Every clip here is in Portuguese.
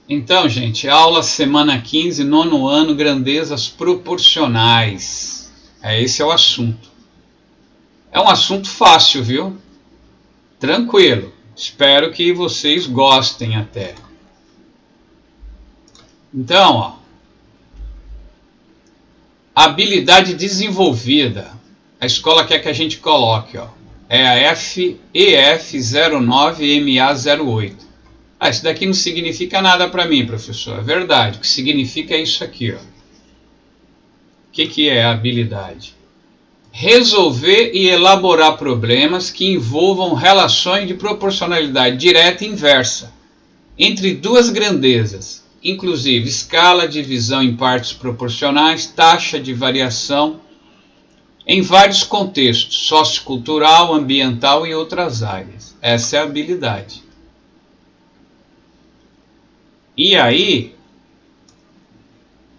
Então, gente, aula semana 15, nono ano, grandezas proporcionais. Esse é o assunto. É um assunto fácil, viu? Tranquilo. Espero que vocês gostem até. Então, ó, habilidade desenvolvida. A escola quer que a gente coloque, ó. É a FEF09MA08. Isso daqui não significa nada para mim, professor. É verdade. O que significa é isso aqui, ó. O que é a habilidade? Resolver e elaborar problemas que envolvam relações de proporcionalidade direta e inversa entre duas grandezas, inclusive escala, divisão em partes proporcionais, taxa de variação, em vários contextos, sociocultural, ambiental e outras áreas. Essa é a habilidade. E aí,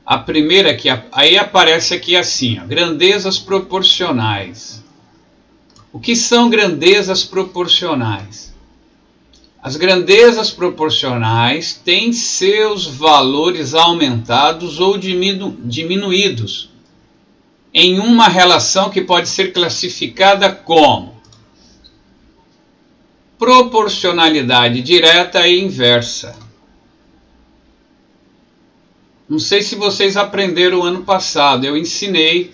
a primeira aqui, aí aparece aqui assim, ó, grandezas proporcionais. O que são grandezas proporcionais? As grandezas proporcionais têm seus valores aumentados ou diminuídos em uma relação que pode ser classificada como proporcionalidade direta e inversa. Não sei se vocês aprenderam ano passado, eu ensinei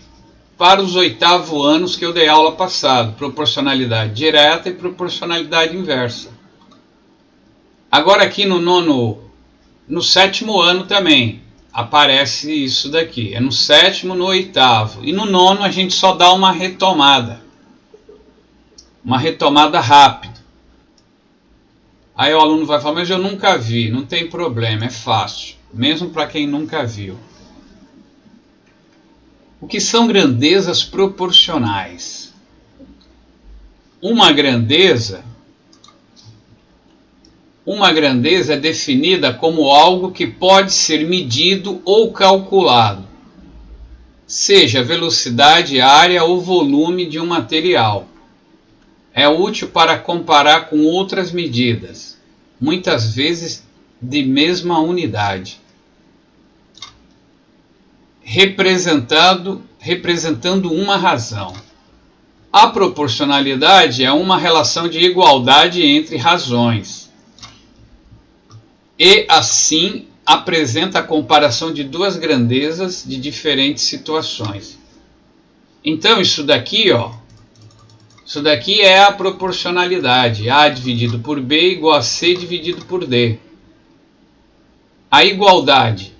para os 8º anos que eu dei aula passado, proporcionalidade direta e proporcionalidade inversa. Agora aqui no 7º ano também aparece isso daqui. É no 7º, no 8º. E no 9º a gente só dá uma retomada. Uma retomada rápida. Aí o aluno vai falar, mas eu nunca vi. Não tem problema, é fácil. Mesmo para quem nunca viu. O que são grandezas proporcionais? Uma grandeza é definida como algo que pode ser medido ou calculado, seja velocidade, área ou volume de um material. É útil para comparar com outras medidas, muitas vezes de mesma unidade, representando uma razão. A proporcionalidade é uma relação de igualdade entre razões. E, assim, apresenta a comparação de duas grandezas de diferentes situações. Então, isso daqui é a proporcionalidade. A dividido por B igual a C dividido por D. A igualdade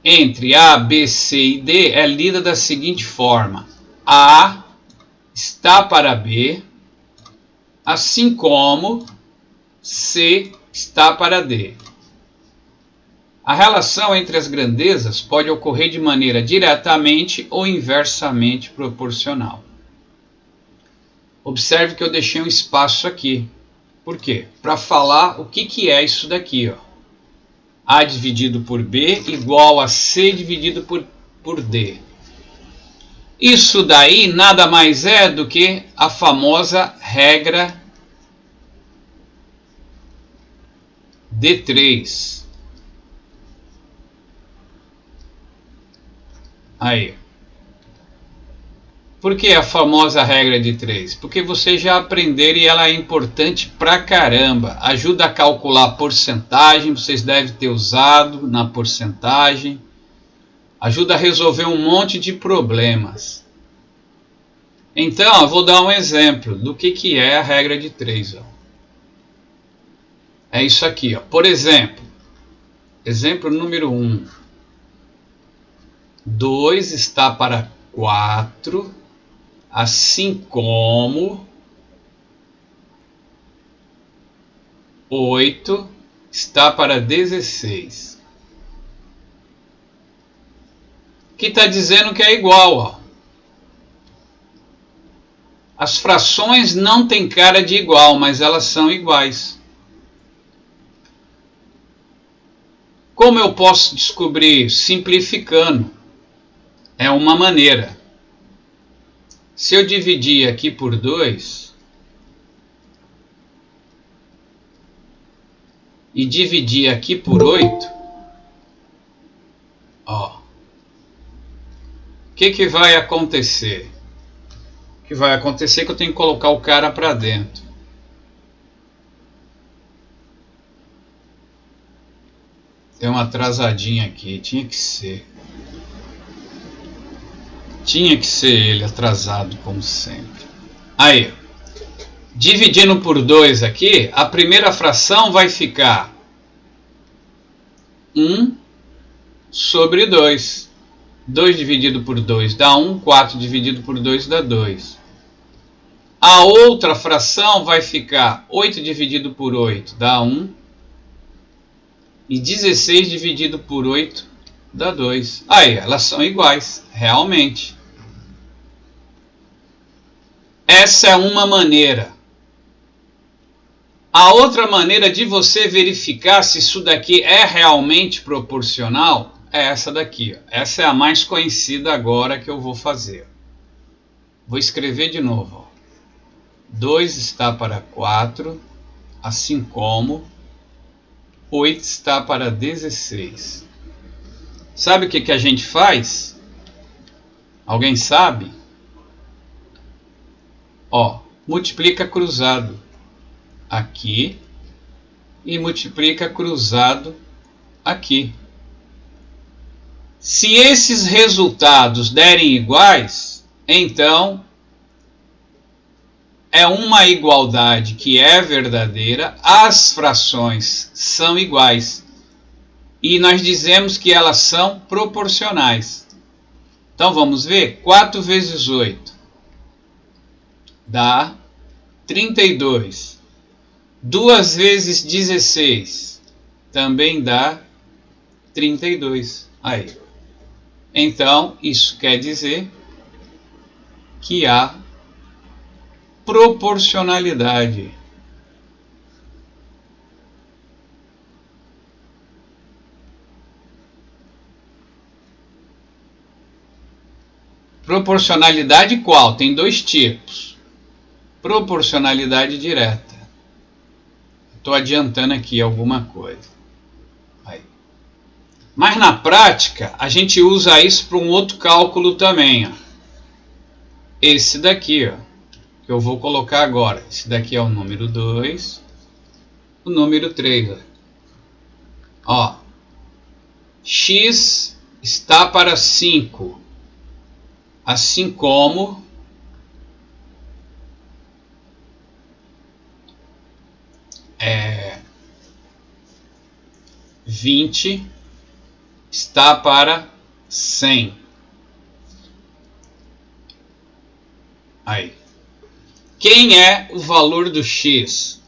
entre A, B, C e D é lida da seguinte forma. A está para B, assim como C está para D. A relação entre as grandezas pode ocorrer de maneira diretamente ou inversamente proporcional. Observe que eu deixei um espaço aqui. Por quê? Para falar o que é isso daqui. Ó. A dividido por B igual a C dividido por D. Isso daí nada mais é do que a famosa regra D3. Aí. Por que a famosa regra de 3? Porque vocês já aprenderam e ela é importante pra caramba. Ajuda a calcular a porcentagem, vocês devem ter usado na porcentagem. Ajuda a resolver um monte de problemas. Então, eu vou dar um exemplo do que é a regra de 3. Ó. É isso aqui. Ó. Por exemplo, exemplo número 1. 2 está para 4, assim como 8 está para 16. Que está dizendo que é igual. Ó. As frações não têm cara de igual, mas elas são iguais. Como eu posso descobrir? Simplificando. É uma maneira. Se eu dividir aqui por 2, e dividir aqui por 8, ó, o que vai acontecer? O que vai acontecer é que eu tenho que colocar o cara para dentro. Tem uma atrasadinha aqui, tinha que ser. Tinha que ser ele atrasado, como sempre. Aí, dividindo por 2 aqui, a primeira fração vai ficar 1 sobre 2. 2 dividido por 2 dá 1, 4 dividido por 2 dá 2. A outra fração vai ficar 8 dividido por 8 dá 1. E 16 dividido por 8 dá 2. Aí, elas são iguais, realmente. Essa é uma maneira. A outra maneira de você verificar se isso daqui é realmente proporcional é essa daqui. Essa é a mais conhecida agora que eu vou fazer. Vou escrever de novo. 2 está para 4, assim como 8 está para 16. Sabe o que a gente faz? Alguém sabe? Ó, multiplica cruzado aqui e multiplica cruzado aqui. Se esses resultados derem iguais, então é uma igualdade que é verdadeira, as frações são iguais. E nós dizemos que elas são proporcionais. Então vamos ver, 4 vezes 8 dá 32. 2 vezes 16 também dá 32. Aí. Então, isso quer dizer que há proporcionalidade. Proporcionalidade qual? Tem 2 tipos. Proporcionalidade direta. Estou adiantando aqui alguma coisa. Aí. Mas na prática, a gente usa isso para um outro cálculo também. Ó. Esse daqui, ó, que eu vou colocar agora. Esse daqui é o número 2. O número 3. Ó. X está para 5. Assim como 20 está para 100. Aí. Quem é o valor do X?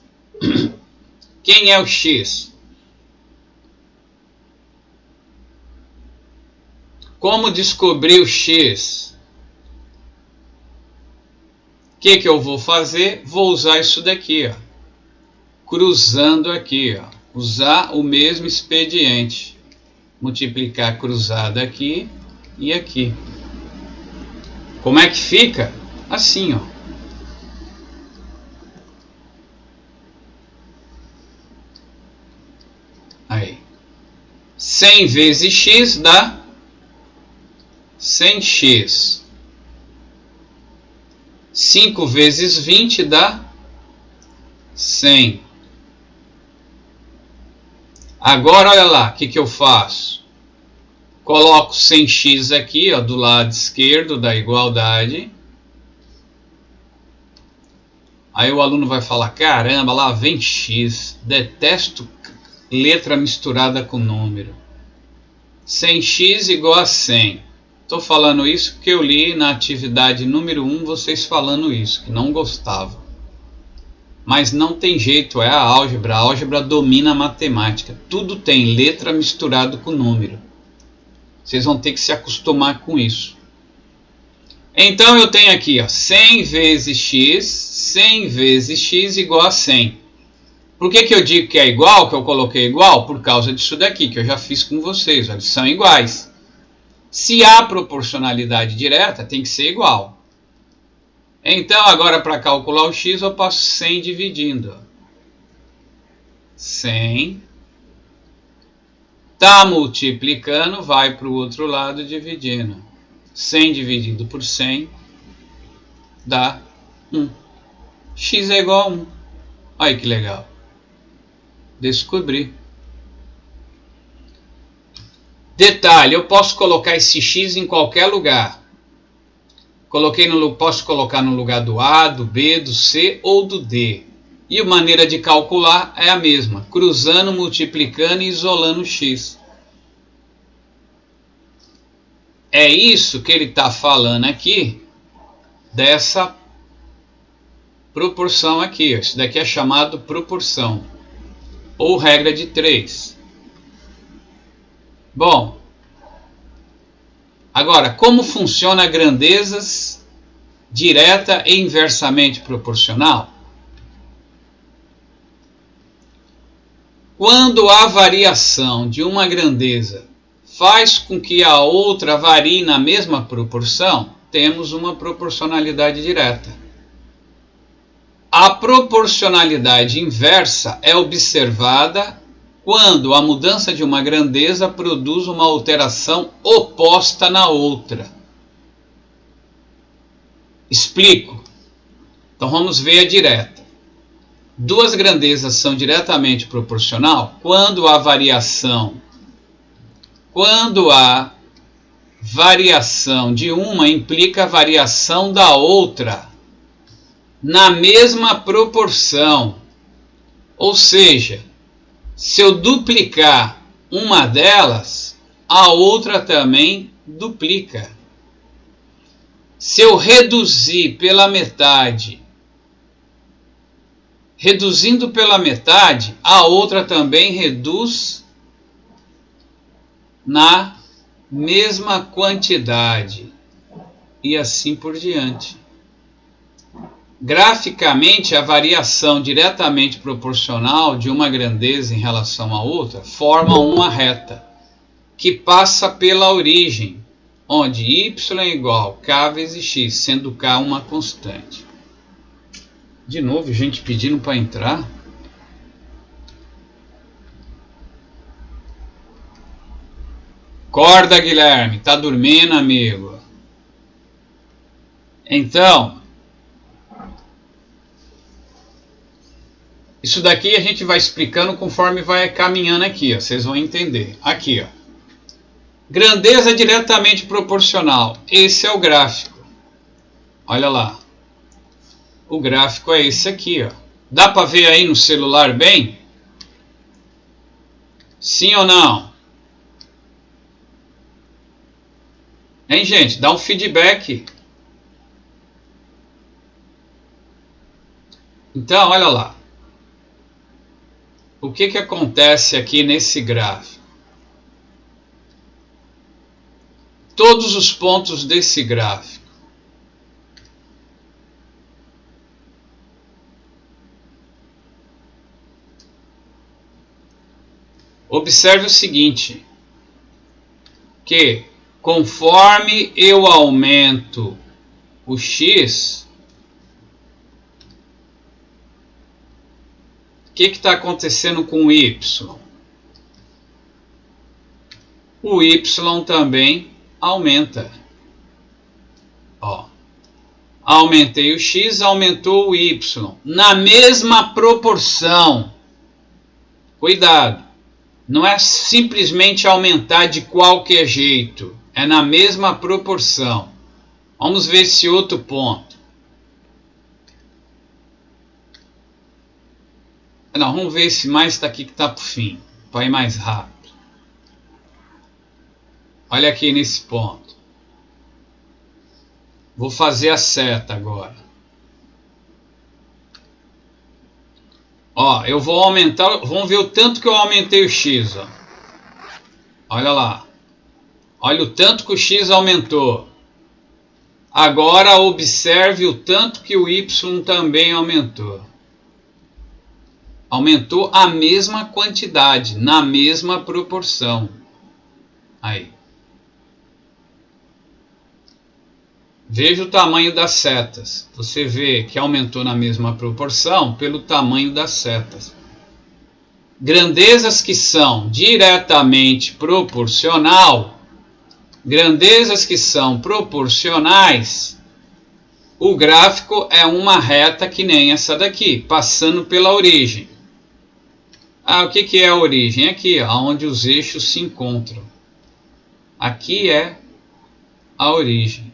Quem é o X? Como descobrir o X? O que eu vou fazer? Vou usar isso daqui, ó. Cruzando aqui, ó. Usar o mesmo expediente. Multiplicar cruzado aqui e aqui. Como é que fica? Assim, ó. Aí. 100 vezes x dá 100x. 5 vezes 20 dá 100. Agora, olha lá, o que eu faço? Coloco 100x aqui, ó, do lado esquerdo da igualdade. Aí o aluno vai falar, caramba, lá vem x. Detesto letra misturada com número. 100x igual a 100. Estou falando isso porque eu li na atividade número 1 vocês falando isso, que não gostavam. Mas não tem jeito, é a álgebra domina a matemática. Tudo tem letra misturado com número. Vocês vão ter que se acostumar com isso. Então eu tenho aqui, ó, 100 vezes x igual a 100. Por que eu digo que é igual, que eu coloquei igual? Por causa disso daqui, que eu já fiz com vocês, ó, eles são iguais. Se há proporcionalidade direta, tem que ser igual. Então, agora para calcular o x, eu passo 100 dividindo. 100 Está multiplicando, vai para o outro lado dividindo. 100 dividido por 100 dá 1. X é igual a 1. Olha que legal. Descobri. Detalhe, eu posso colocar esse X em qualquer lugar. Posso colocar no lugar do A, do B, do C ou do D. E a maneira de calcular é a mesma, cruzando, multiplicando e isolando o X. É isso que ele está falando aqui, dessa proporção aqui. Isso daqui é chamado proporção, ou regra de 3. Bom, agora, como funciona grandezas direta e inversamente proporcional? Quando a variação de uma grandeza faz com que a outra varie na mesma proporção, temos uma proporcionalidade direta. A proporcionalidade inversa é observada quando a mudança de uma grandeza produz uma alteração oposta na outra. Explico. Então vamos ver a direta. Duas grandezas são diretamente proporcional quando a variação de uma implica a variação da outra na mesma proporção. Ou seja, se eu duplicar uma delas, a outra também duplica. Se eu reduzir pela metade, reduzindo pela metade, a outra também reduz na mesma quantidade. E assim por diante. Graficamente, a variação diretamente proporcional de uma grandeza em relação à outra forma uma reta que passa pela origem, onde y é igual a k vezes x, sendo k uma constante. De novo, gente pedindo para entrar. Acorda, Guilherme, tá dormindo, amigo? Então, isso daqui a gente vai explicando conforme vai caminhando aqui, ó, vocês vão entender. Aqui, ó. Grandeza diretamente proporcional. Esse é o gráfico. Olha lá. O gráfico é esse aqui, ó. Dá para ver aí no celular bem? Sim ou não? Hein, gente? Dá um feedback. Então, olha lá. O que acontece aqui nesse gráfico? Todos os pontos desse gráfico observe o seguinte, que conforme eu aumento o x, o que está acontecendo com o y? O y também aumenta. Ó, aumentei o x, aumentou o y, na mesma proporção. Cuidado! Não é simplesmente aumentar de qualquer jeito, é na mesma proporção. Vamos ver esse outro ponto. Não, vamos ver esse mais daqui que está para o fim, para ir mais rápido. Olha aqui nesse ponto. Vou fazer a seta agora. Ó, eu vou aumentar, vamos ver o tanto que eu aumentei o x, ó. Olha lá. Olha o tanto que o x aumentou. Agora observe o tanto que o y também aumentou. Aumentou a mesma quantidade, na mesma proporção. Aí. Veja o tamanho das setas. Você vê que aumentou na mesma proporção pelo tamanho das setas. grandezas que são diretamente proporcionais, o gráfico é uma reta que nem essa daqui, passando pela origem. O que é a origem? Aqui, onde os eixos se encontram. Aqui é a origem.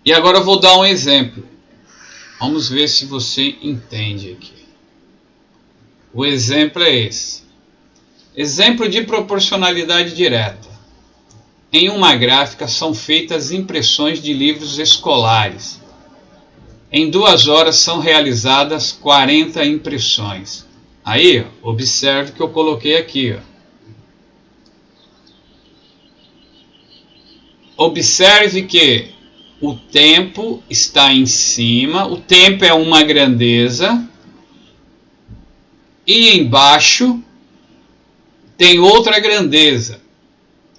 E agora eu vou dar um exemplo. Vamos ver se você entende aqui. O exemplo é esse. Exemplo de proporcionalidade direta. Em uma gráfica são feitas impressões de livros escolares. Em 2 horas são realizadas 40 impressões. Aí, observe que eu coloquei aqui. Observe que o tempo está em cima, o tempo é uma grandeza, e embaixo tem outra grandeza,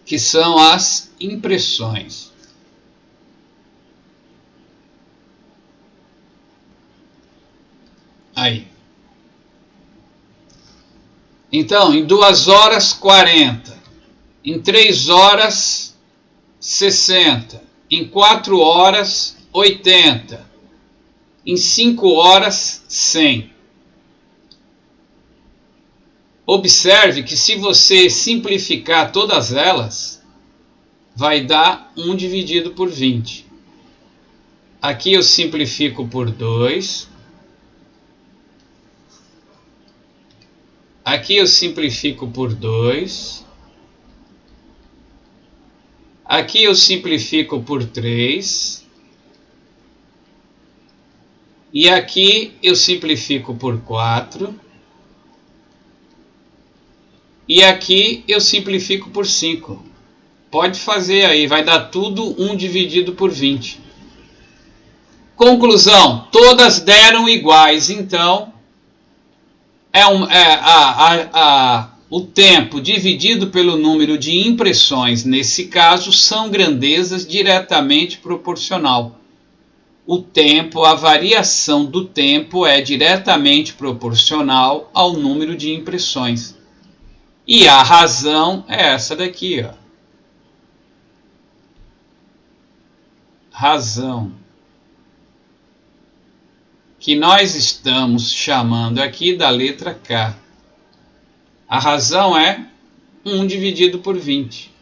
que são as impressões. Aí. Então, em 2 horas, 40. Em 3 horas, 60. Em 4 horas, 80. Em 5 horas, 100. Observe que se você simplificar todas elas, vai dar 1 dividido por 20. Aqui eu simplifico por 2. Aqui eu simplifico por 2. Aqui eu simplifico por 3. E aqui eu simplifico por 4. E aqui eu simplifico por 5. Pode fazer aí, vai dar tudo 1 dividido por 20. Conclusão, todas deram iguais, então o tempo dividido pelo número de impressões, nesse caso, são grandezas diretamente proporcional. O tempo, a variação do tempo é diretamente proporcional ao número de impressões. E a razão é essa daqui, Razão. Que nós estamos chamando aqui da letra K. A razão é 1 dividido por 20.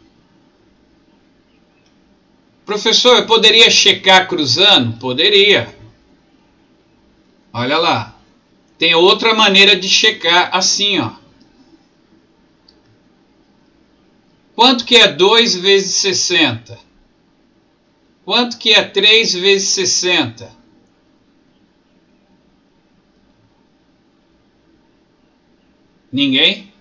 Professor, eu poderia checar cruzando? Poderia. Olha lá. Tem outra maneira de checar assim, Quanto que é 2 vezes 60? Quanto que é 3 vezes 60? Ninguém?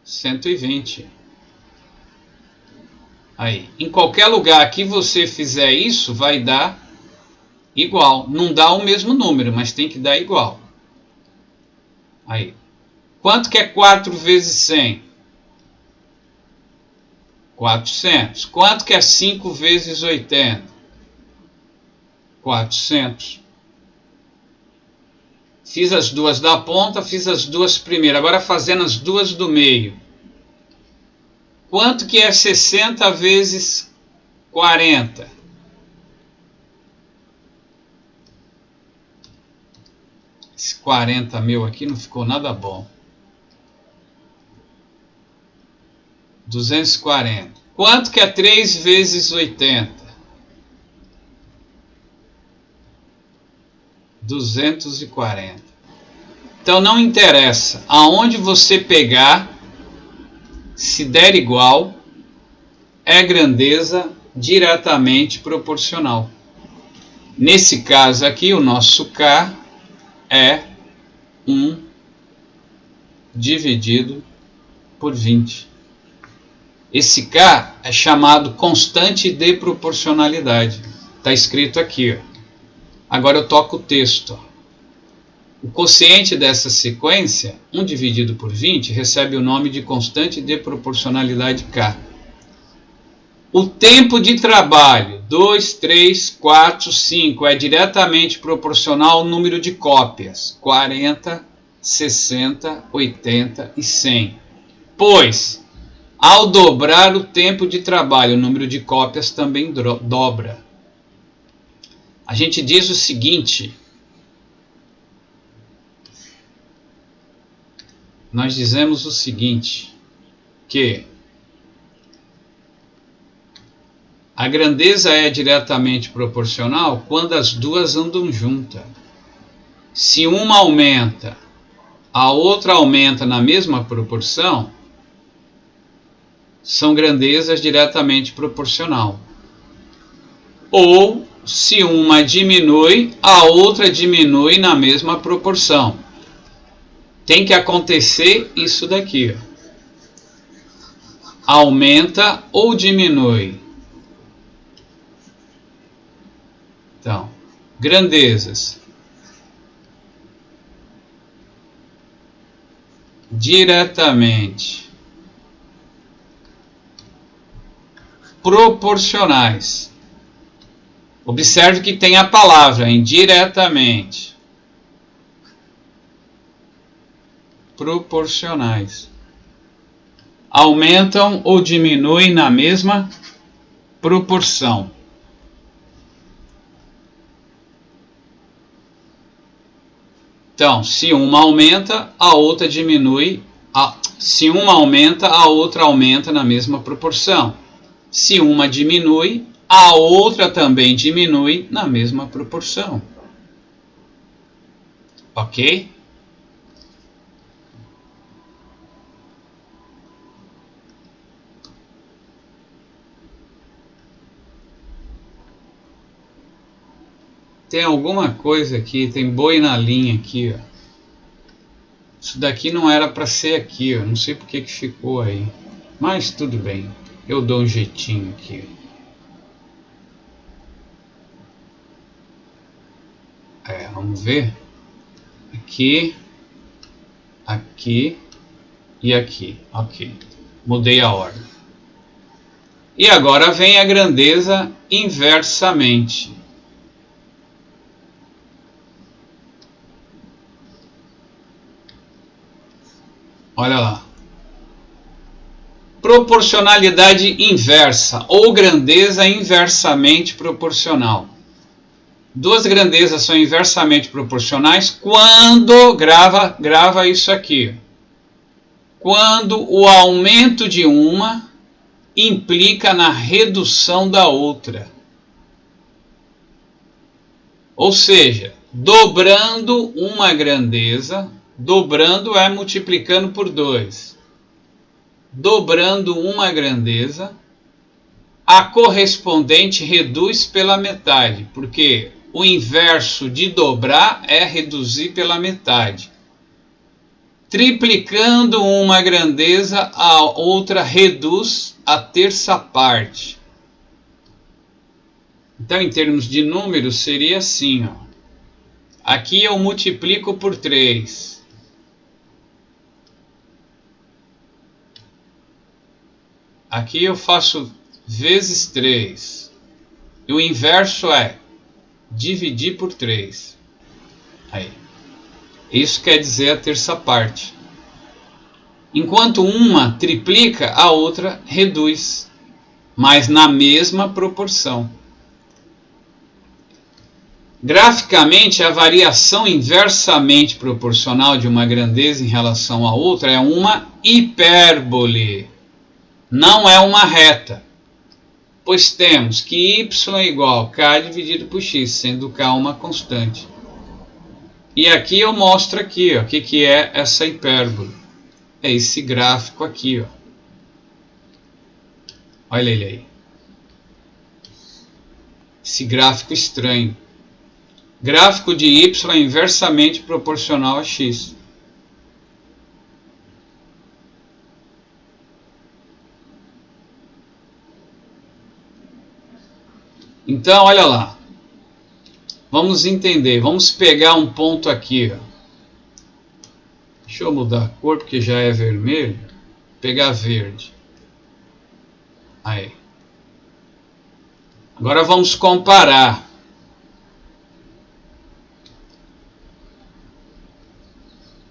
120. Aí, em qualquer lugar que você fizer isso, vai dar igual. Não dá o mesmo número, mas tem que dar igual. Aí. Quanto que é 4 vezes 100? 400. Quanto que é 5 vezes 80? 400. Fiz as duas da ponta, fiz as duas primeiras. Agora fazendo as duas do meio. Quanto que é 60 vezes 40? Esse 40 meu aqui não ficou nada bom. 240. Quanto que é 3 vezes 80? 240. Então não interessa aonde você pegar, se der igual, é grandeza diretamente proporcional. Nesse caso aqui, o nosso K é 1 dividido por 20. Esse K é chamado constante de proporcionalidade. Está escrito aqui. Agora eu toco o texto. O quociente dessa sequência, 1 dividido por 20, recebe o nome de constante de proporcionalidade K. O tempo de trabalho 2, 3, 4, 5 é diretamente proporcional ao número de cópias. 40, 60, 80 e 100. Pois, ao dobrar o tempo de trabalho, o número de cópias também dobra. A gente diz o seguinte: nós dizemos o seguinte, que a grandeza é diretamente proporcional quando as duas andam juntas. Se uma aumenta, a outra aumenta na mesma proporção, são grandezas diretamente proporcional. Ou, se uma diminui, a outra diminui na mesma proporção. Tem que acontecer isso daqui. Aumenta ou diminui. Então, grandezas diretamente proporcionais. Observe que tem a palavra indiretamente proporcionais. Aumentam ou diminuem na mesma proporção. Então, se uma aumenta, a outra diminui. Se uma aumenta, a outra aumenta na mesma proporção. Se uma diminui, a outra também diminui na mesma proporção. Ok? Tem alguma coisa aqui, tem boi na linha aqui, ó. Isso daqui não era para ser aqui, ó. Não sei porque que ficou aí. Mas tudo bem, eu dou um jeitinho aqui. Vamos ver. Aqui, aqui e aqui. Ok, mudei a ordem. E agora vem a grandeza inversamente. Olha lá. Proporcionalidade inversa ou grandeza inversamente proporcional. Duas grandezas são inversamente proporcionais quando, grava isso aqui, quando o aumento de uma implica na redução da outra. Ou seja, dobrando uma grandeza, dobrando é multiplicando por 2. Dobrando uma grandeza, a correspondente reduz pela metade, porque o inverso de dobrar é reduzir pela metade. Triplicando uma grandeza, a outra reduz a terça parte. Então, em termos de números, seria assim, ó. Aqui eu multiplico por 3. Aqui eu faço vezes 3. E o inverso é dividir por 3. Aí. Isso quer dizer a terça parte. Enquanto uma triplica, a outra reduz, mas na mesma proporção. Graficamente, a variação inversamente proporcional de uma grandeza em relação à outra é uma hipérbole, não é uma reta, pois temos que y é igual a k dividido por x, sendo k uma constante. E aqui eu mostro aqui, ó, o que é essa hipérbole. É esse gráfico aqui, ó. Olha ele aí. Esse gráfico estranho. Gráfico de y é inversamente proporcional a x. Então, olha lá. Vamos entender. Vamos pegar um ponto aqui, ó. Deixa eu mudar a cor porque já é vermelho. Pegar verde. Aí. Agora vamos comparar.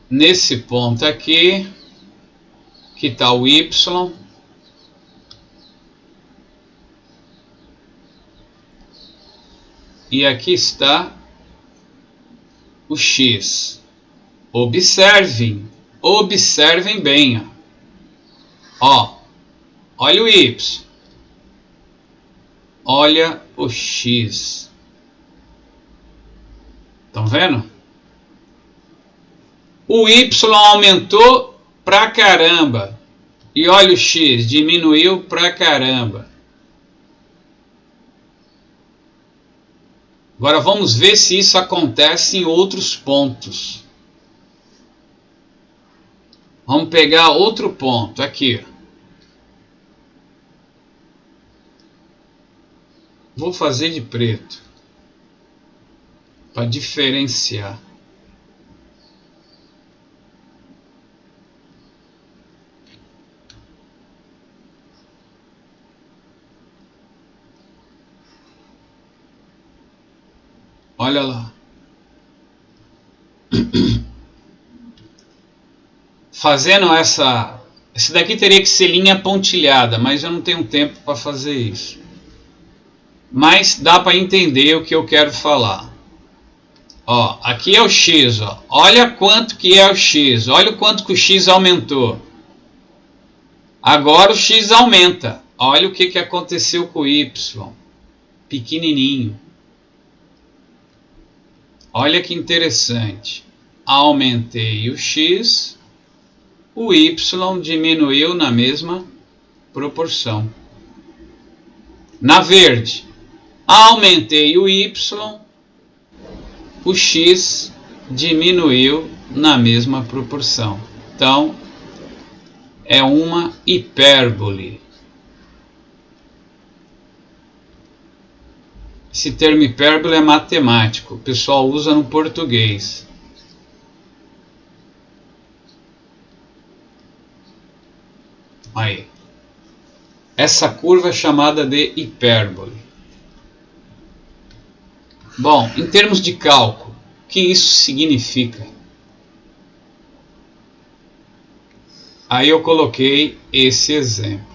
Nesse ponto aqui, que está o Y, e aqui está o X. Observem bem. Ó, olha o Y, olha o X. Estão vendo? O Y aumentou pra caramba. E olha o X, diminuiu pra caramba. Agora vamos ver se isso acontece em outros pontos. Vamos pegar outro ponto aqui. Vou fazer de preto para diferenciar. Olha lá. Fazendo essa... Esse daqui teria que ser linha pontilhada, mas eu não tenho tempo para fazer isso. Mas dá para entender o que eu quero falar. Ó, aqui é o X, ó. Olha quanto que é o X. Olha o quanto que o X aumentou. Agora o X aumenta. Olha o que aconteceu com o Y. Pequenininho. Olha que interessante. Aumentei o X, o Y diminuiu na mesma proporção. Na verde, aumentei o Y, o X diminuiu na mesma proporção. Então, é uma hipérbole. Esse termo hipérbole é matemático, o pessoal usa no português. Aí. Essa curva é chamada de hipérbole. Bom, em termos de cálculo, o que isso significa? Aí eu coloquei esse exemplo.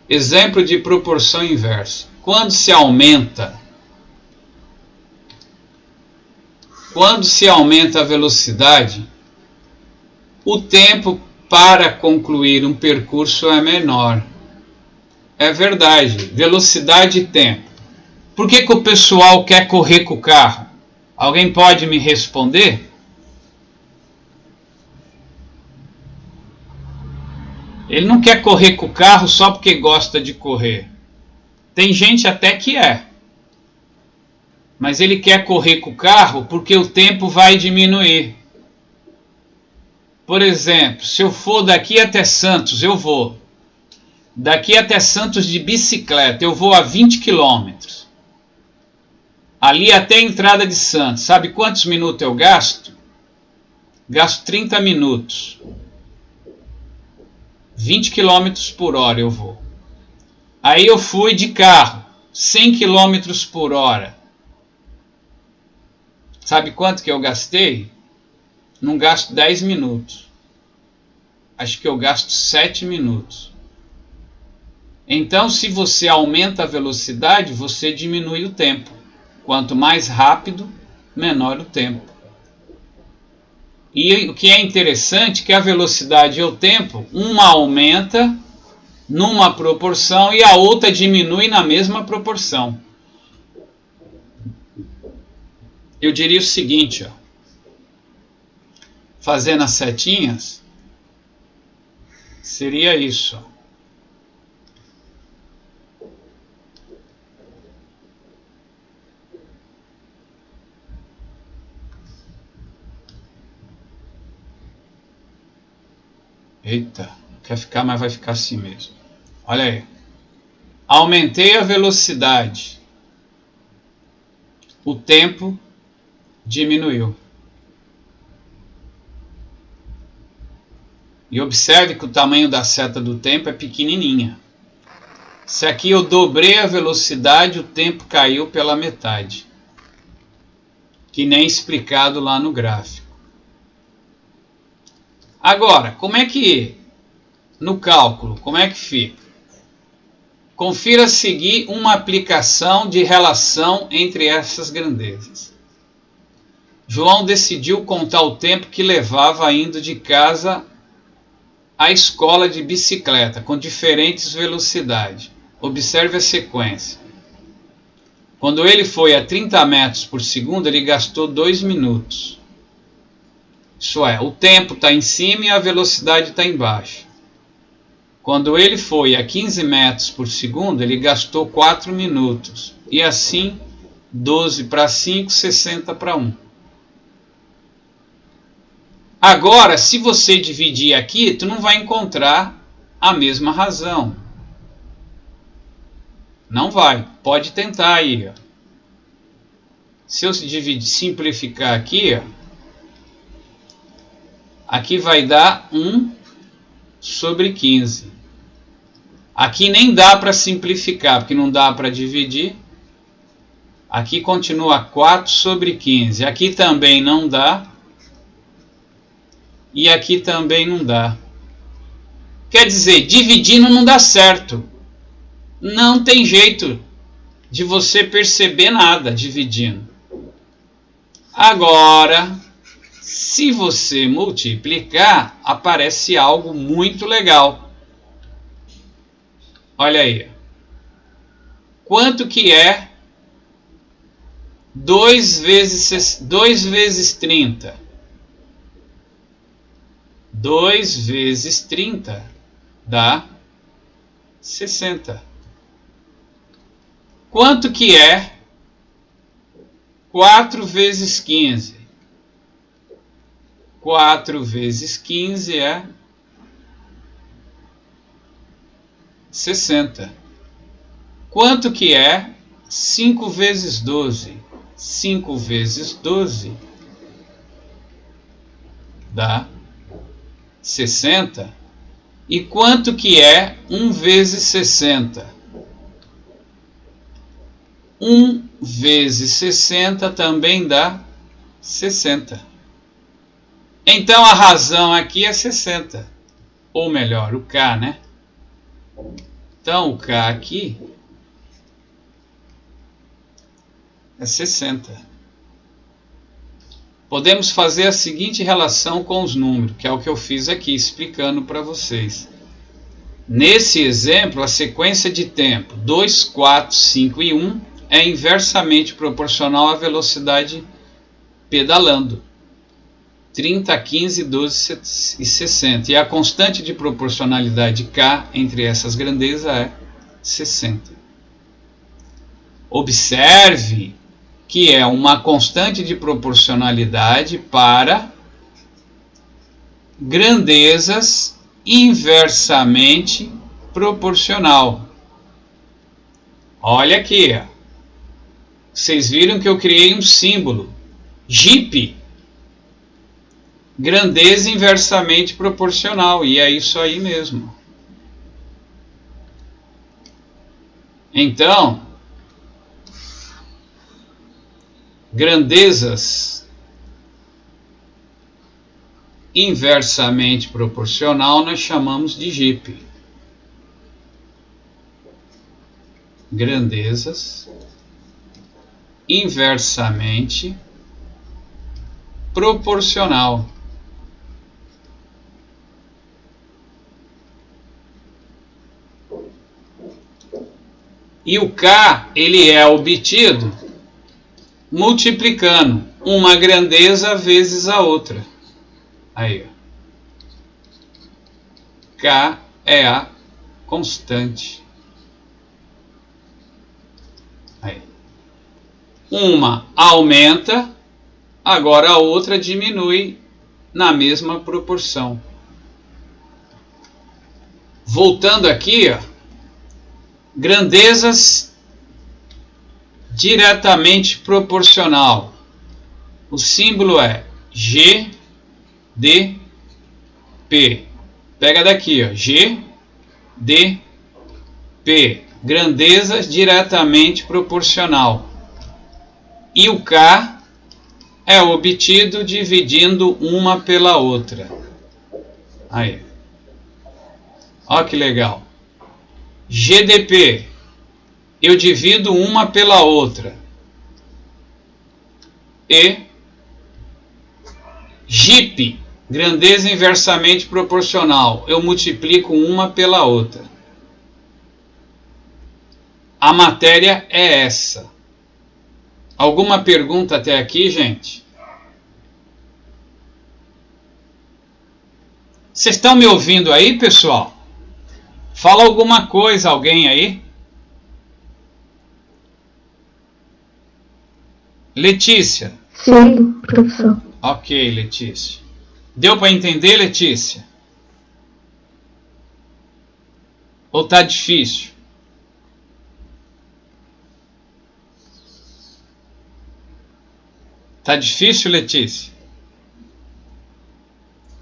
Exemplo de proporção inversa. Quando se aumenta a velocidade, o tempo para concluir um percurso é menor. É verdade, velocidade e tempo. Por que o pessoal quer correr com o carro? Alguém pode me responder? Ele não quer correr com o carro só porque gosta de correr. Tem gente até que é. Mas ele quer correr com o carro porque o tempo vai diminuir. Por exemplo, se eu for daqui até Santos, eu vou. Daqui até Santos de bicicleta, eu vou a 20 quilômetros. Ali até a entrada de Santos. Sabe quantos minutos eu gasto? Gasto 30 minutos. 20 km por hora eu vou. Aí eu fui de carro, 100 km por hora. Sabe quanto que eu gastei? Não gasto 10 minutos. Acho que eu gasto 7 minutos. Então, se você aumenta a velocidade, você diminui o tempo. Quanto mais rápido, menor o tempo. E o que é interessante é que a velocidade e o tempo, uma aumenta numa proporção e a outra diminui na mesma proporção. Eu diria o seguinte, ó, fazendo as setinhas, seria isso. Ó. Eita, quer ficar, mas vai ficar assim mesmo. Olha aí. Aumentei a velocidade. O tempo diminuiu. E observe que o tamanho da seta do tempo é pequenininha. Se aqui eu dobrei a velocidade, o tempo caiu pela metade. Que nem explicado lá no gráfico. Agora, como é que, no cálculo, como é que fica? Confira a seguir uma aplicação de relação entre essas grandezas. João decidiu contar o tempo que levava indo de casa à escola de bicicleta, com diferentes velocidades. Observe a sequência. Quando ele foi a 30 metros por segundo, ele gastou 2 minutos. Isso é, o tempo está em cima e a velocidade está embaixo. Quando ele foi a 15 metros por segundo, ele gastou 4 minutos. E assim, 12 para 5, 60 para 1. Agora, se você dividir aqui, tu não vai encontrar a mesma razão. Não vai. Pode tentar aí. Ó. Se eu simplificar aqui, ó, aqui vai dar 1 sobre 15. Aqui nem dá para simplificar, porque não dá para dividir. Aqui continua 4 sobre 15. Aqui também não dá. E aqui também não dá. Quer dizer, dividindo não dá certo. Não tem jeito de você perceber nada dividindo. Agora, se você multiplicar, aparece algo muito legal. Olha aí. Quanto que é 2 vezes 30? 2 vezes 30 dá 60. Quanto que é 4 vezes 15? 4 vezes 15 é 60. Quanto que é 5 vezes 12? 5 vezes 12 dá 60. E quanto que é 1 vezes 60? 1 vezes 60 também dá 60. Então a razão aqui é 60. Ou melhor, o K, né? Então o K aqui é 60. Podemos fazer a seguinte relação com os números, que é o que eu fiz aqui, explicando para vocês. Nesse exemplo, a sequência de tempo 2, 4, 5 e 1 é inversamente proporcional à velocidade pedalando. 30, 15, 12 e 60. E a constante de proporcionalidade K entre essas grandezas é 60. Observe que é uma constante de proporcionalidade para grandezas inversamente proporcional. Olha aqui, ó. Vocês viram que eu criei um símbolo, Jeep, grandeza inversamente proporcional, e é isso aí mesmo. Então, grandezas inversamente proporcional nós chamamos de Jeep. Grandezas inversamente proporcional. E o K, ele é obtido multiplicando uma grandeza vezes a outra. Aí, ó. K é a constante. Aí. Uma aumenta, agora a outra diminui na mesma proporção. Voltando aqui, ó, grandezas diretamente proporcional. O símbolo é GDP. Pega daqui, ó, GDP. grandeza diretamente proporcional. E o K é obtido dividindo uma pela outra. Aí. Ó que legal. GDP, eu divido uma pela outra. E GIP, grandeza inversamente proporcional, eu multiplico uma pela outra. A matéria é essa. Alguma pergunta até aqui, gente? Vocês estão me ouvindo aí, pessoal? Fala alguma coisa, alguém aí? Letícia. Sim, professor. Ok, Letícia. Deu para entender, Letícia? Ou tá difícil? Tá difícil, Letícia?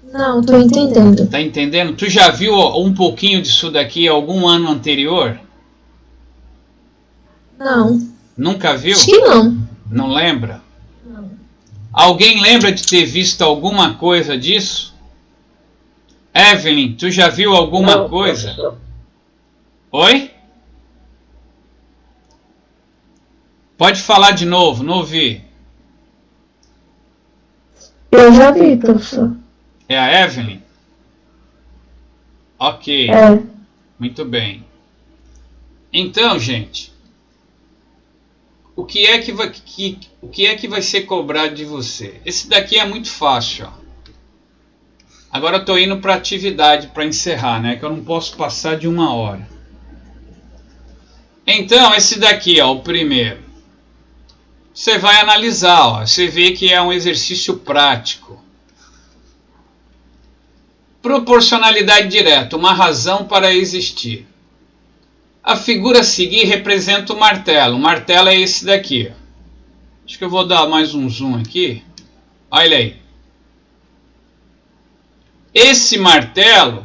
Não, tô entendendo. Tá entendendo? Tu já viu um pouquinho disso daqui algum ano anterior? Não. Nunca viu? Acho que não. Não lembra? Não. Alguém lembra de ter visto alguma coisa disso? Evelyn, tu já viu alguma coisa? Professor. Oi? Pode falar de novo, não ouvi. Eu já vi, professor. É a Evelyn? Ok, É. muito bem. Então, gente, o que é que vai ser cobrado de você? Esse daqui é muito fácil, ó. Agora eu estou indo para a atividade para encerrar, né? Que eu não posso passar de 1 hora. Então, esse daqui, ó, o primeiro. Você vai analisar, ó. Você vê que é um exercício prático. Proporcionalidade direta, uma razão para existir. A figura a seguir representa o martelo. O martelo é esse daqui. Ó. Acho que eu vou dar mais um zoom aqui. Olha aí. Esse martelo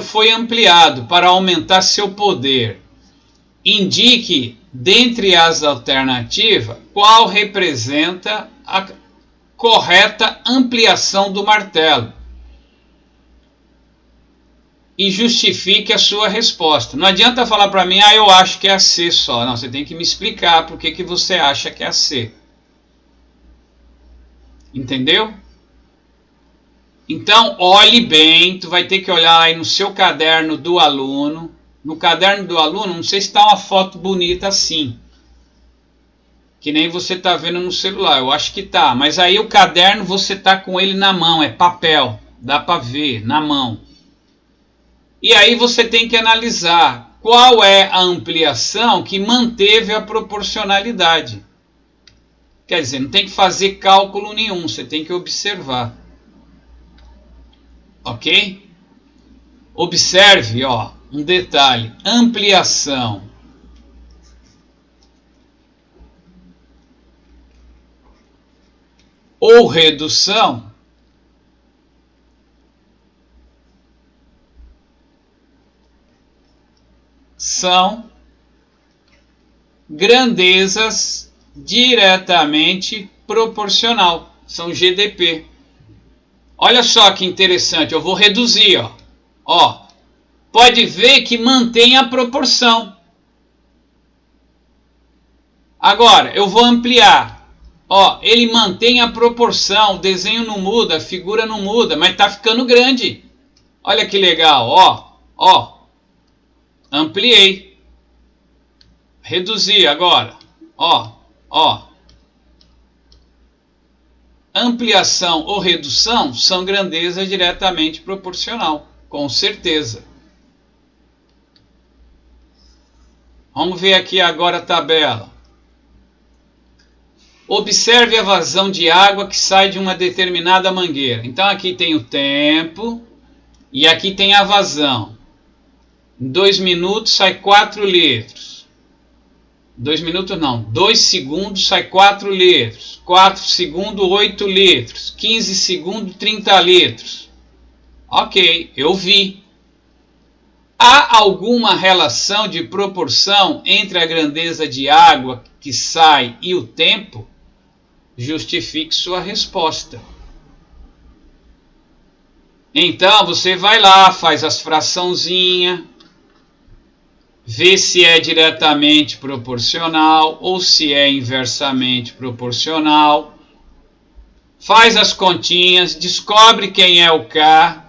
foi ampliado para aumentar seu poder. Indique, dentre as alternativas, qual representa a correta ampliação do martelo. E justifique a sua resposta. Não adianta falar para mim, eu acho que é a C só. Não, você tem que me explicar por que você acha que é a C. Entendeu? Então, olhe bem, tu vai ter que olhar aí no seu caderno do aluno. No caderno do aluno, não sei se está uma foto bonita assim. Que nem você está vendo no celular, eu acho que tá. Mas aí o caderno você tá com ele na mão, é papel. Dá para ver, na mão. E aí você tem que analisar qual é a ampliação que manteve a proporcionalidade. Quer dizer, não tem que fazer cálculo nenhum, você tem que observar. Ok? Observe, ó, um detalhe. Ampliação. Ou redução são grandezas diretamente proporcional, são GDP. Olha só que interessante, eu vou reduzir, ó. Pode ver que mantém a proporção. Agora, eu vou ampliar. Ó, ele mantém a proporção, o desenho não muda, a figura não muda, mas tá ficando grande. Olha que legal, ó. Ampliei. Reduzi agora. Ó. Ampliação ou redução são grandeza diretamente proporcional, com certeza. Vamos ver aqui agora a tabela. Observe a vazão de água que sai de uma determinada mangueira. Então aqui tem o tempo e aqui tem a vazão. Em 2 minutos sai 4 litros. 2 minutos não, 2 segundos sai 4 litros. 4 segundos, 8 litros. 15 segundos, 30 litros. Ok, eu vi. Há alguma relação de proporção entre a grandeza de água que sai e o tempo? Justifique sua resposta. Então, você vai lá, faz as fraçãozinhas, vê se é diretamente proporcional ou se é inversamente proporcional. Faz as continhas, descobre quem é o K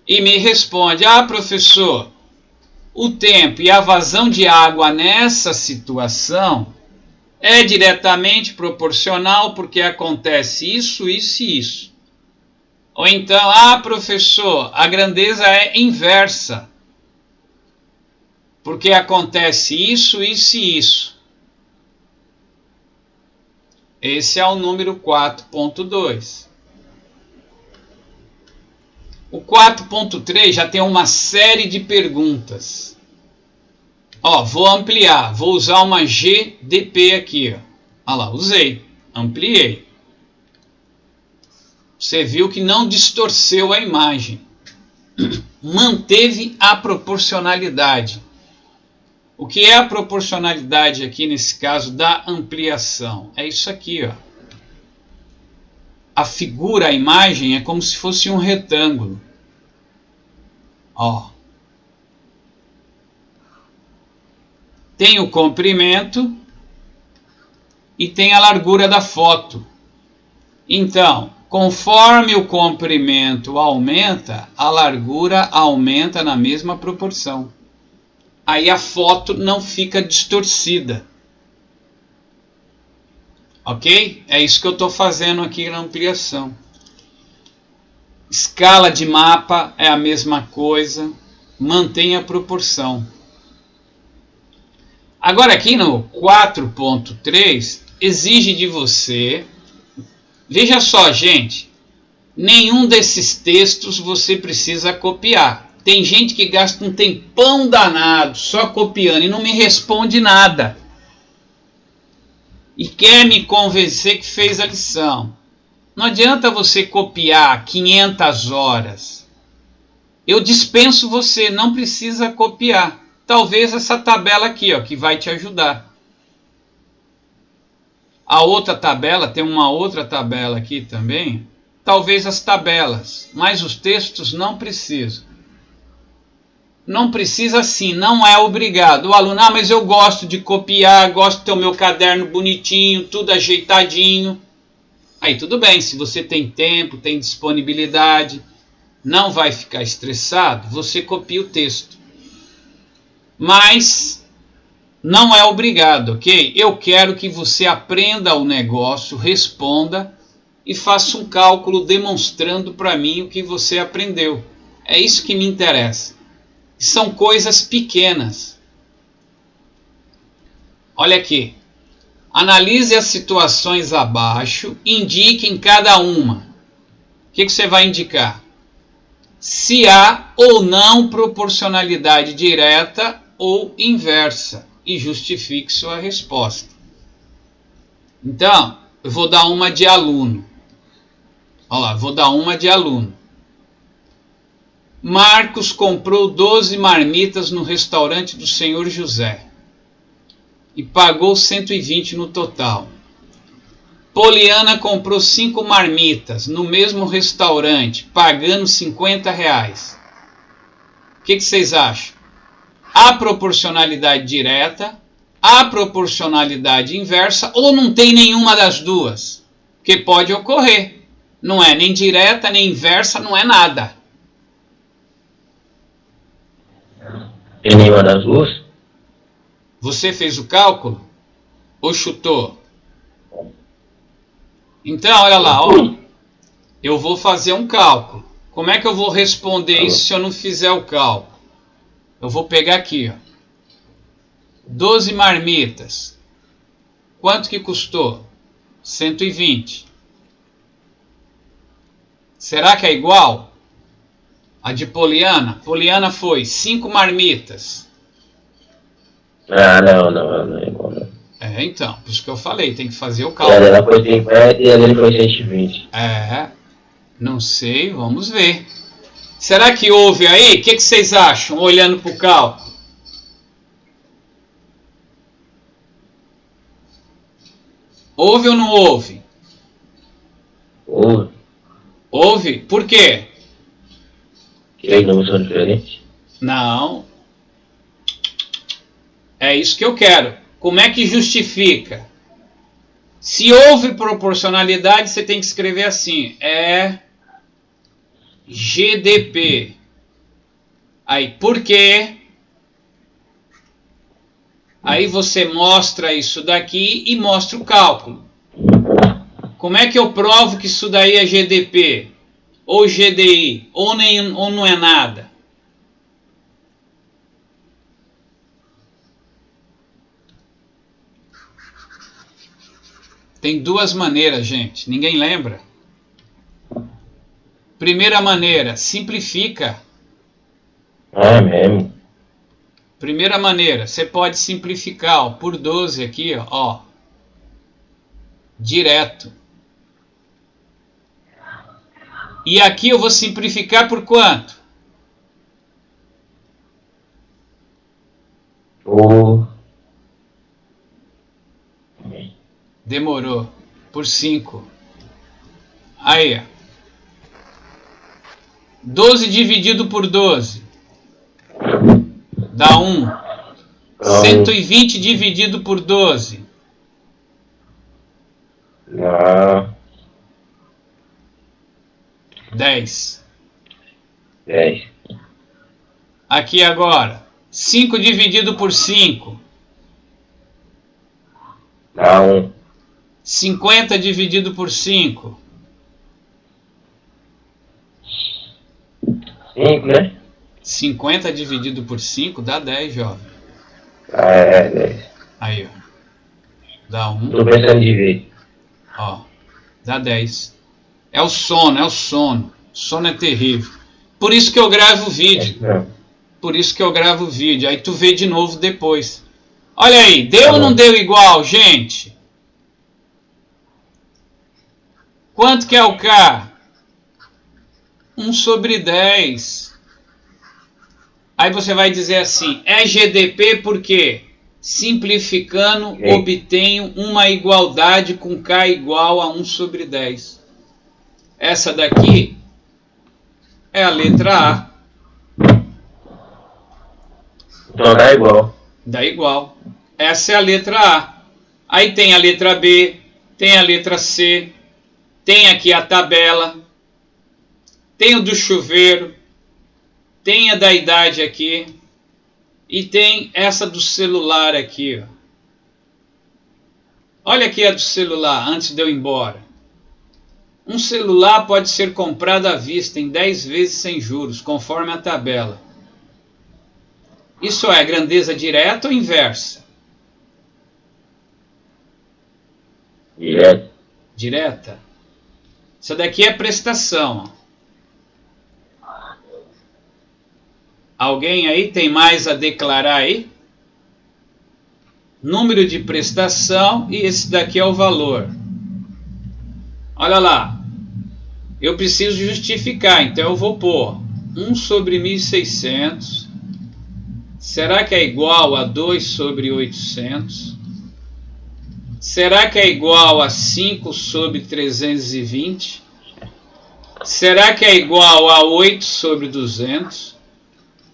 e me responde: ah, professor, o tempo e a vazão de água nessa situação é diretamente proporcional porque acontece isso, isso e isso. Ou então, ah, professor, a grandeza é inversa porque acontece isso, isso e isso. Esse é o número 4.2. O 4.3 já tem uma série de perguntas. Ó, vou ampliar, vou usar uma GDP aqui. Ó. Olha lá, usei, ampliei. Você viu que não distorceu a imagem. Manteve a proporcionalidade. O que é a proporcionalidade aqui nesse caso da ampliação? É isso aqui, ó. A figura, a imagem é como se fosse um retângulo. Ó. Tem o comprimento e tem a largura da foto. Então, conforme o comprimento aumenta, a largura aumenta na mesma proporção. Aí a foto não fica distorcida. Ok? É isso que eu estou fazendo aqui na ampliação. Escala de mapa é a mesma coisa. Mantém a proporção. Agora aqui no 4.3 exige de você... Veja só, gente. Nenhum desses textos você precisa copiar. Tem gente que gasta um tempão danado só copiando e não me responde nada. E quer me convencer que fez a lição. Não adianta você copiar 500 horas. Eu dispenso você, não precisa copiar. Talvez essa tabela aqui, ó, que vai te ajudar. A outra tabela, tem uma outra tabela aqui também. Talvez as tabelas, mas os textos não precisam. Não precisa sim, não é obrigado. O aluno, mas eu gosto de copiar, gosto de ter o meu caderno bonitinho, tudo ajeitadinho. Aí tudo bem, se você tem tempo, tem disponibilidade, não vai ficar estressado, você copia o texto. Mas não é obrigado, ok? Eu quero que você aprenda o negócio, responda e faça um cálculo demonstrando para mim o que você aprendeu. É isso que me interessa. São coisas pequenas. Olha aqui. Analise as situações abaixo, indique em cada uma. O que você vai indicar? Se há ou não proporcionalidade direta ou inversa e justifique sua resposta. Então, eu vou dar uma de aluno. Olha lá, vou dar uma de aluno. Marcos comprou 12 marmitas no restaurante do Senhor José e pagou 120 no total. Poliana comprou 5 marmitas no mesmo restaurante, pagando R$50. O que vocês acham? Há proporcionalidade direta, há proporcionalidade inversa ou não tem nenhuma das duas? Que pode ocorrer. Não é nem direta, nem inversa, não é nada. Tem nenhuma das duas? Você fez o cálculo? Ou chutou? Então, olha lá, ó. Eu vou fazer um cálculo. Como é que eu vou responder isso se eu não fizer o cálculo? Eu vou pegar aqui, ó. 12 marmitas. Quanto que custou? 120. Será que é igual? A de Poliana? Poliana foi 5 marmitas. Ah, não é igual. Não. É, então, por isso que eu falei, tem que fazer o A cálculo. dela foi 50 e a dele foi 120. É, não sei, vamos ver. Será que houve aí? O que vocês acham, olhando para o cálculo? Houve ou não houve? Houve. Houve? Por quê? Que as números são diferentes? Não. É isso que eu quero. Como é que justifica? Se houve proporcionalidade, você tem que escrever assim. É GDP. Aí, por quê? Aí você mostra isso daqui e mostra o cálculo. Como é que eu provo que isso daí é GDP? Ou GDI? Ou não é nada? Tem duas maneiras, gente. Ninguém lembra? Primeira maneira, simplifica. É mesmo. Primeira maneira, você pode simplificar ó, por 12 aqui, ó, direto. E aqui eu vou simplificar por quanto? Demorou. Por 5. Aí, ó. 12 dividido por 12. Dá 1. 120 dividido por 12. Não. 10. 10. Aqui agora. 5 dividido por 5. Dá 1. 50 dividido por 5. 5, né? 50 dividido por 5 dá 10, jovem. Ah, é 10. Aí, ó. Dá 1. Tô pensando de ver. Ó. Dá 10. É o sono, é o sono. Sono é terrível. Por isso que eu gravo o vídeo. Não. Por isso que eu gravo o vídeo. Aí tu vê de novo depois. Olha aí, deu ou não deu igual, gente? Quanto que é o K? 1 sobre 10. Aí você vai dizer assim, é GDP porque, simplificando, obtenho uma igualdade com K igual a 1 sobre 10. Essa daqui é a letra A. Então dá igual. Dá igual. Essa é a letra A. Aí tem a letra B, tem a letra C, tem aqui a tabela, tem o do chuveiro, tem a da idade aqui e tem essa do celular aqui. Ó. Olha aqui a do celular, antes de eu ir embora. Um celular pode ser comprado à vista em 10 vezes sem juros, conforme a tabela. Isso é grandeza direta ou inversa? Direto. Direta. Isso daqui é prestação. Ó. Alguém aí tem mais a declarar aí? Número de prestação e esse daqui é o valor. Olha lá. Eu preciso justificar, então eu vou pôr 1 sobre 1.600. Será que é igual a 2 sobre 800? Será que é igual a 5 sobre 320? Será que é igual a 8 sobre 200?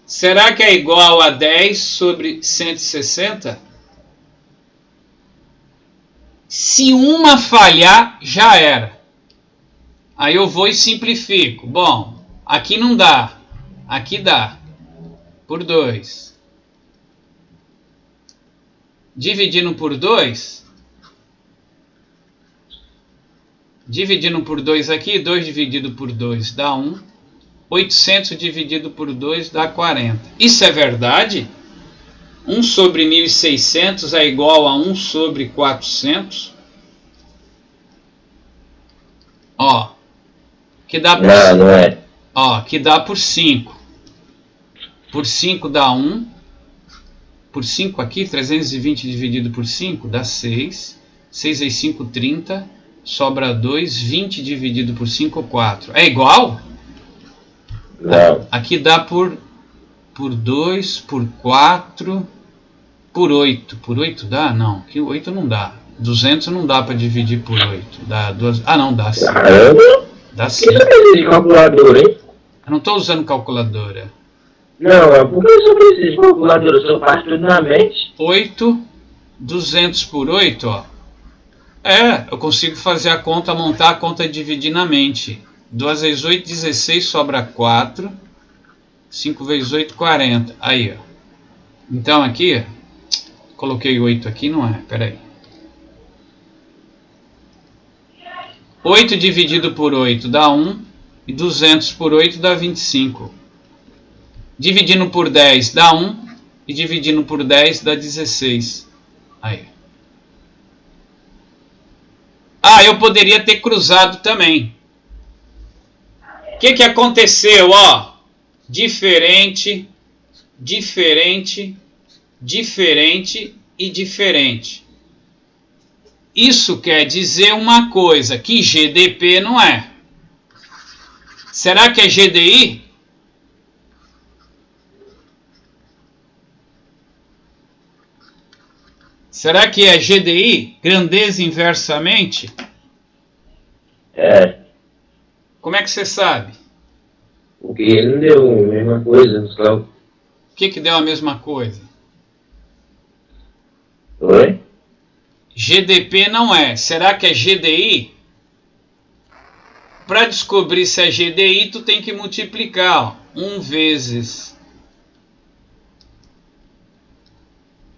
Será que é igual a 10 sobre 160? Se uma falhar, já era. Aí eu vou e simplifico. Bom, aqui não dá. Aqui dá. Por 2. Dividindo por 2. Dividindo por 2 aqui. 2 dividido por 2 dá 1. 800 dividido por 2 dá 40. Isso é verdade? 1 sobre 1.600 é igual a 1 sobre 400. Ó. Que dá por Não é. Ó, que dá por 5. Por 5 dá 1. Por 5 aqui, 320 dividido por 5 dá 6. 6 vezes 5, 30. Sobra 2. 20 dividido por 5, 4. É igual? Não. Aqui dá por 2, por 4, por 8. Por 8 dá? Não, aqui 8 não dá. 200 não dá para dividir por 8. Dá 2. Ah, não, dá sim. Caramba! Dá Por sim. que você precisa de calculadora, hein? Eu não estou usando calculadora. Não, por que você precisa de calculadora? Você faz tudo na mente? 8, 200 por 8, ó. Eu consigo fazer a conta, montar a conta e dividir na mente. 2 vezes 8, 16, sobra 4. 5 vezes 8, 40. Aí, ó. Então aqui, coloquei 8 aqui, não é? Peraí. 8 dividido por 8 dá 1. E 200 por 8 dá 25. Dividindo por 10 dá 1. E dividindo por 10 dá 16. Aí. Ah, eu poderia ter cruzado também. O que aconteceu? Ó, diferente, diferente, diferente e diferente. Isso quer dizer uma coisa, que GDP não é. Será que é GDI? Será que é GDI? Grandeza inversamente? É. Como é que você sabe? Porque ele não deu a mesma coisa nos cálculos. O que deu a mesma coisa? Oi? GDP não é. Será que é GDI? Para descobrir se é GDI, tu tem que multiplicar. Ó. 1 vezes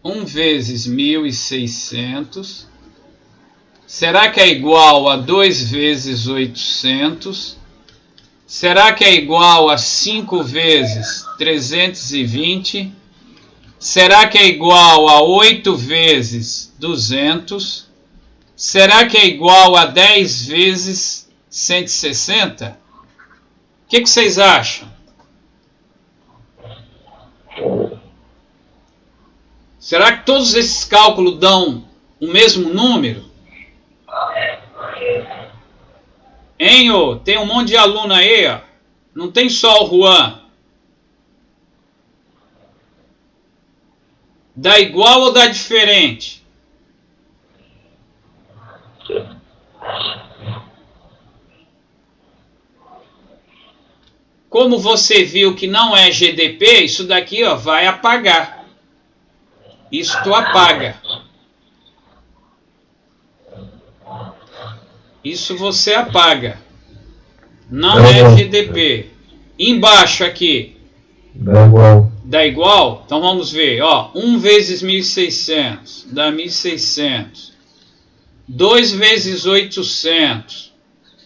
1.600. Será que é igual a 2 vezes 800? Será que é igual a 5 vezes 320? Será que é igual a 8 vezes 200? Será que é igual a 10 vezes 160? O que vocês acham? Será que todos esses cálculos dão o mesmo número? Hein, ô? Tem um monte de aluno aí, ó. Não tem só o Juan. Dá igual ou dá diferente? Como você viu que não é GDP, isso daqui, ó, vai apagar. Isso tu apaga. Isso você apaga. Não é GDP. Embaixo aqui. Dá igual. Dá igual? Então vamos ver. Ó, 1 vezes 1.600 dá 1.600. 2 vezes 800.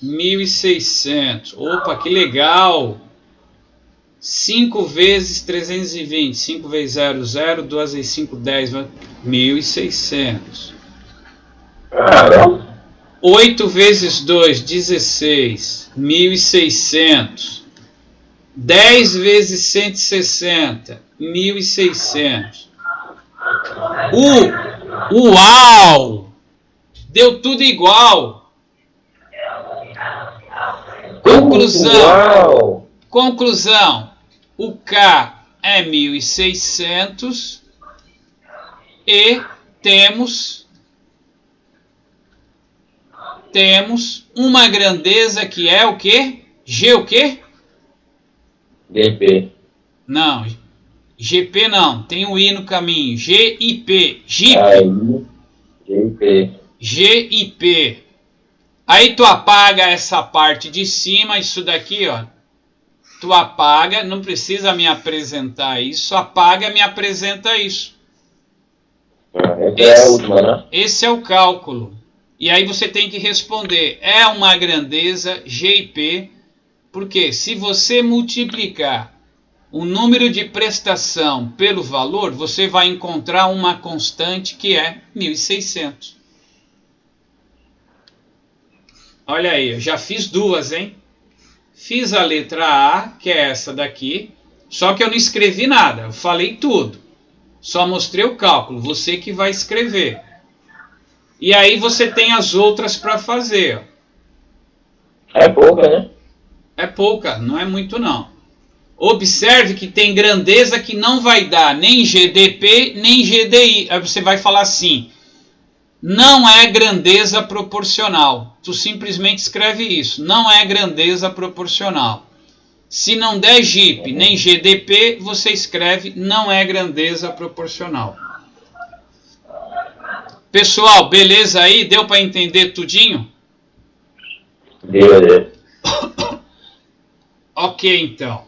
1.600. Opa, que legal. 5 vezes 320. 5 vezes 0, 0. 2 vezes 5, 10. 1.600. Caramba. 8 vezes 2, 16. 1.600. 10 vezes 160. 1.600. Uau! Deu tudo igual. Conclusão. Uau. Conclusão. O K é 1.600 e temos uma grandeza que é o quê? G o quê? GP. Não, GP não, tem um I no caminho. GIP. Aí, GP. GIP. Aí tu apaga essa parte de cima, isso daqui, ó. Tu apaga, não precisa me apresentar isso, apaga, me apresenta isso. Essa é a última, né? Esse é o cálculo. E aí você tem que responder, é uma grandeza GIP, porque se você multiplicar o número de prestação pelo valor, você vai encontrar uma constante que é 1.600. Olha aí, eu já fiz duas, hein? Fiz a letra A, que é essa daqui, só que eu não escrevi nada, eu falei tudo. Só mostrei o cálculo, você que vai escrever. E aí você tem as outras para fazer. É pouca, né? É pouca, não é muito não. Observe que tem grandeza que não vai dar nem GDP nem GDI. Aí você vai falar assim, não é grandeza proporcional. Tu simplesmente escreve isso, não é grandeza proporcional. Se não der GIP nem GDP, você escreve não é grandeza proporcional. Pessoal, beleza aí? Deu para entender tudinho? Deu. Ok, então.